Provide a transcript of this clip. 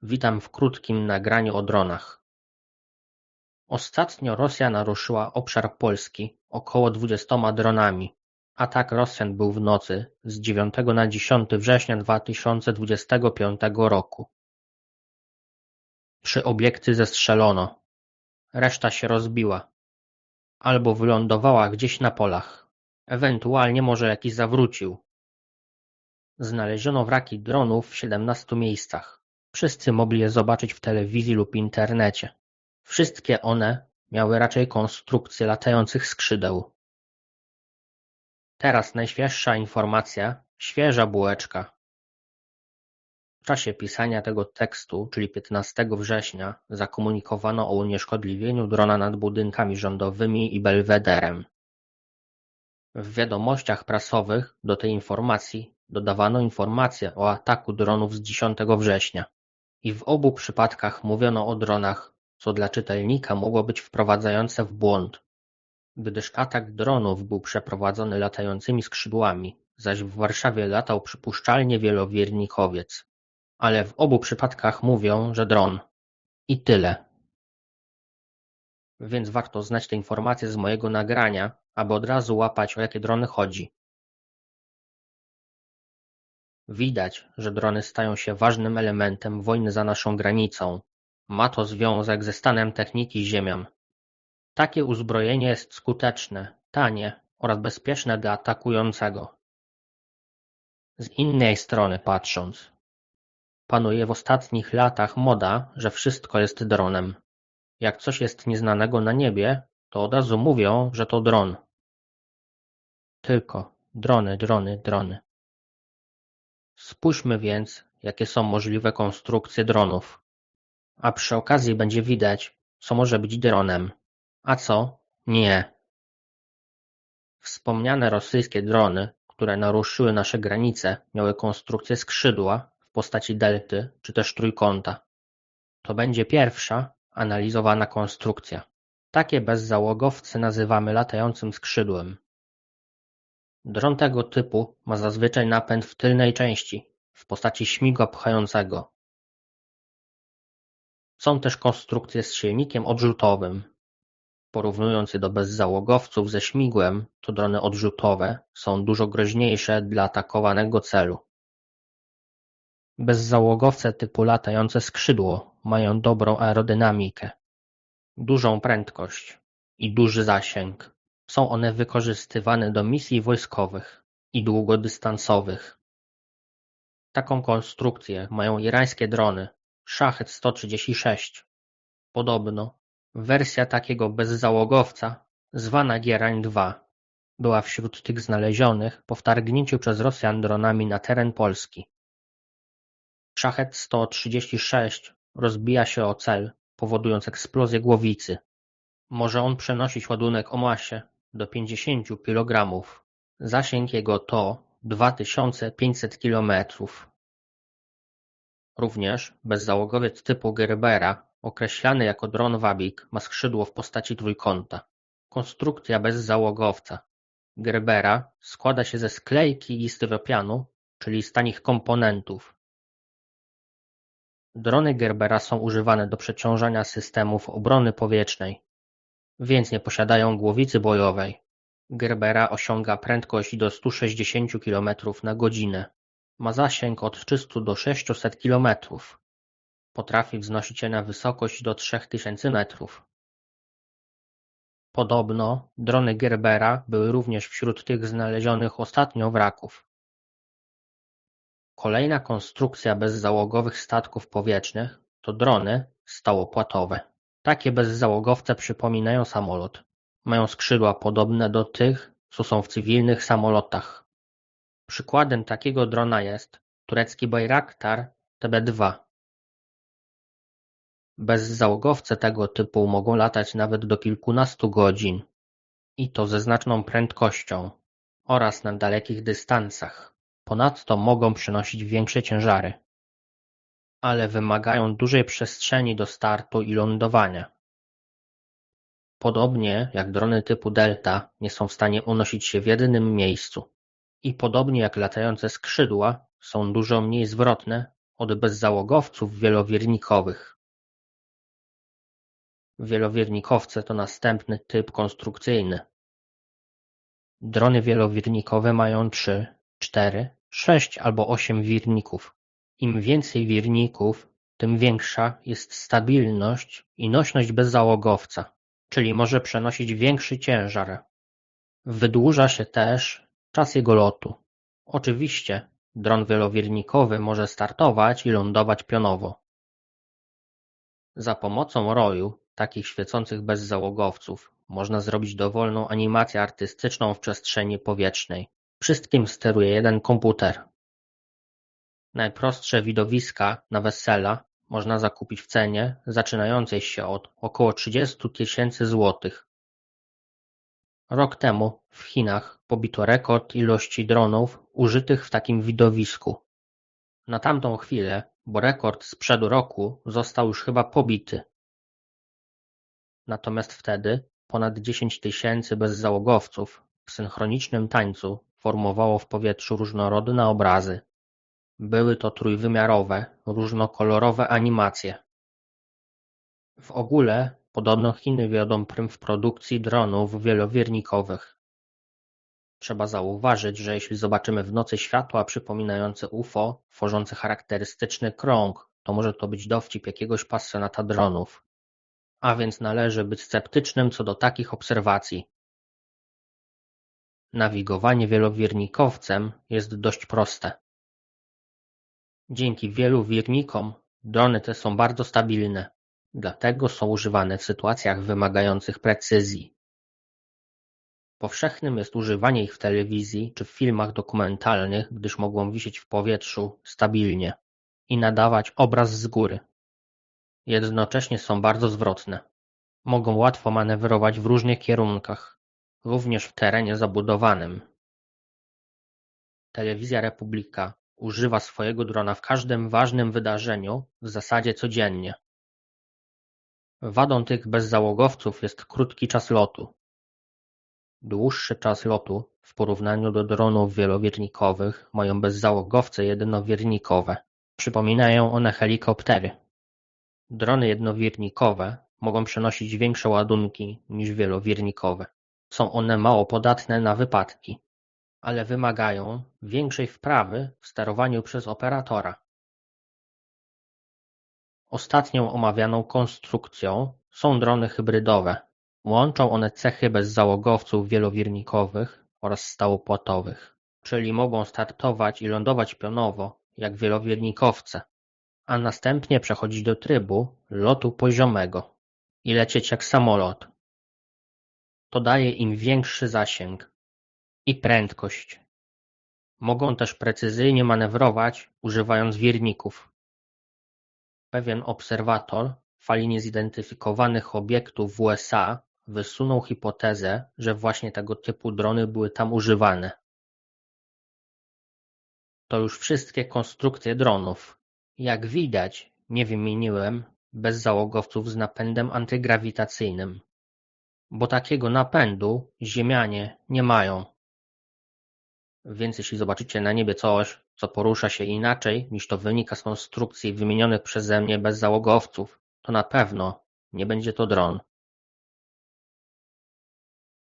Witam w krótkim nagraniu o dronach. Ostatnio Rosja naruszyła obszar Polski około 20 dronami. Atak Rosjan był w nocy z 9 na 10 września 2025 roku. 3 obiekty zestrzelono. Reszta się rozbiła. Albo wylądowała gdzieś na polach. Ewentualnie może jakiś zawrócił. Znaleziono wraki dronów w 17 miejscach. Wszyscy mogli je zobaczyć w telewizji lub internecie. Wszystkie one miały raczej konstrukcję latających skrzydeł. Teraz najświeższa informacja, świeża bułeczka. W czasie pisania tego tekstu, czyli 15 września, zakomunikowano o unieszkodliwieniu drona nad budynkami rządowymi i Belwederem. W wiadomościach prasowych do tej informacji dodawano informacje o ataku dronów z 10 września. I w obu przypadkach mówiono o dronach, co dla czytelnika mogło być wprowadzające w błąd, gdyż atak dronów był przeprowadzony latającymi skrzydłami, zaś w Warszawie latał przypuszczalnie wielowiernikowiec. Ale w obu przypadkach mówią, że dron. I tyle. Więc warto znać te informacje z mojego nagrania, aby od razu łapać, o jakie drony chodzi. Widać, że drony stają się ważnym elementem wojny za naszą granicą. Ma to związek ze stanem techniki ziemian. Takie uzbrojenie jest skuteczne, tanie oraz bezpieczne dla atakującego. Z innej strony patrząc, panuje w ostatnich latach moda, że wszystko jest dronem. Jak coś jest nieznanego na niebie, to od razu mówią, że to dron. Tylko drony, drony, drony. Spójrzmy więc, jakie są możliwe konstrukcje dronów. A przy okazji będzie widać, co może być dronem, a co nie. Wspomniane rosyjskie drony, które naruszyły nasze granice, miały konstrukcję skrzydła w postaci delty czy też trójkąta. To będzie pierwsza analizowana konstrukcja. Takie bezzałogowce nazywamy latającym skrzydłem. Dron tego typu ma zazwyczaj napęd w tylnej części, w postaci śmigła pchającego. Są też konstrukcje z silnikiem odrzutowym. Porównując je do bezzałogowców ze śmigłem, to drony odrzutowe są dużo groźniejsze dla atakowanego celu. Bezzałogowce typu latające skrzydło mają dobrą aerodynamikę, dużą prędkość i duży zasięg. Są one wykorzystywane do misji wojskowych i długodystansowych. Taką konstrukcję mają irańskie drony Szahed-136. Podobno wersja takiego bezzałogowca, zwana Gierań-2, była wśród tych znalezionych po wtargnięciu przez Rosjan dronami na teren Polski. Szahed-136 rozbija się o cel, powodując eksplozję głowicy. Może on przenosić ładunek o masie do 50 kg. Zasięg jego to 2500 km. Również bezzałogowiec typu Gerbera, określany jako dron Wabik, ma skrzydło w postaci trójkąta. Konstrukcja bezzałogowca Gerbera składa się ze sklejki i styropianu, czyli z tanich komponentów. Drony Gerbera są używane do przeciążania systemów obrony powietrznej, więc nie posiadają głowicy bojowej. Gerbera osiąga prędkość do 160 km na godzinę. Ma zasięg od 300 do 600 km. Potrafi wznosić się na wysokość do 3000 metrów. Podobno drony Gerbera były również wśród tych znalezionych ostatnio wraków. Kolejna konstrukcja bezzałogowych statków powietrznych to drony stałopłatowe. Takie bezzałogowce przypominają samolot. Mają skrzydła podobne do tych, co są w cywilnych samolotach. Przykładem takiego drona jest turecki Bayraktar TB2. Bezzałogowce tego typu mogą latać nawet do kilkunastu godzin, i to ze znaczną prędkością, oraz na dalekich dystansach. Ponadto mogą przenosić większe ciężary, ale wymagają dużej przestrzeni do startu i lądowania. Podobnie jak drony typu Delta nie są w stanie unosić się w jedynym miejscu. I podobnie jak latające skrzydła są dużo mniej zwrotne od bezzałogowców wielowiernikowych. Wielowiernikowce to następny typ konstrukcyjny. Drony wielowiernikowe mają 3, 4, 6 albo 8 wirników. Im więcej wirników, tym większa jest stabilność i nośność bezzałogowca, czyli może przenosić większy ciężar. Wydłuża się też czas jego lotu. Oczywiście, dron wielowiernikowy może startować i lądować pionowo. Za pomocą roju takich świecących bezzałogowców można zrobić dowolną animację artystyczną w przestrzeni powietrznej. Wszystkim steruje jeden komputer. Najprostsze widowiska na wesela można zakupić w cenie zaczynającej się od około 30 000 złotych. Rok temu w Chinach pobito rekord ilości dronów użytych w takim widowisku. Na tamtą chwilę, bo rekord sprzed roku został już chyba pobity. Natomiast wtedy ponad 10 000 bezzałogowców w synchronicznym tańcu formowało w powietrzu różnorodne obrazy. Były to trójwymiarowe, różnokolorowe animacje. W ogóle podobno Chiny wiodą prym w produkcji dronów wielowiernikowych. Trzeba zauważyć, że jeśli zobaczymy w nocy światła przypominające UFO, tworzące charakterystyczny krąg, to może to być dowcip jakiegoś pasjonata dronów. A więc należy być sceptycznym co do takich obserwacji. Nawigowanie wielowiernikowcem jest dość proste. Dzięki wielu wirnikom drony te są bardzo stabilne, dlatego są używane w sytuacjach wymagających precyzji. Powszechnym jest używanie ich w telewizji czy w filmach dokumentalnych, gdyż mogą wisieć w powietrzu stabilnie i nadawać obraz z góry. Jednocześnie są bardzo zwrotne. Mogą łatwo manewrować w różnych kierunkach, również w terenie zabudowanym. Telewizja Republika używa swojego drona w każdym ważnym wydarzeniu w zasadzie codziennie. Wadą tych bezzałogowców jest krótki czas lotu. Dłuższy czas lotu w porównaniu do dronów wielowiernikowych mają bezzałogowce jednowiernikowe. Przypominają one helikoptery. Drony jednowiernikowe mogą przenosić większe ładunki niż wielowiernikowe. Są one mało podatne na wypadki, ale wymagają większej wprawy w sterowaniu przez operatora. Ostatnią omawianą konstrukcją są drony hybrydowe. Łączą one cechy bezzałogowców wielowiernikowych oraz stałopłotowych, czyli mogą startować i lądować pionowo jak wielowiernikowce, a następnie przechodzić do trybu lotu poziomego i lecieć jak samolot. To daje im większy zasięg i prędkość. Mogą też precyzyjnie manewrować używając wirników. Pewien obserwator fali niezidentyfikowanych obiektów w USA wysunął hipotezę, że właśnie tego typu drony były tam używane. To już wszystkie konstrukcje dronów. Jak widać, nie wymieniłem bezzałogowców z napędem antygrawitacyjnym, bo takiego napędu Ziemianie nie mają. Więc jeśli zobaczycie na niebie coś, co porusza się inaczej niż to wynika z konstrukcji wymienionych przeze mnie bezzałogowców, to na pewno nie będzie to dron.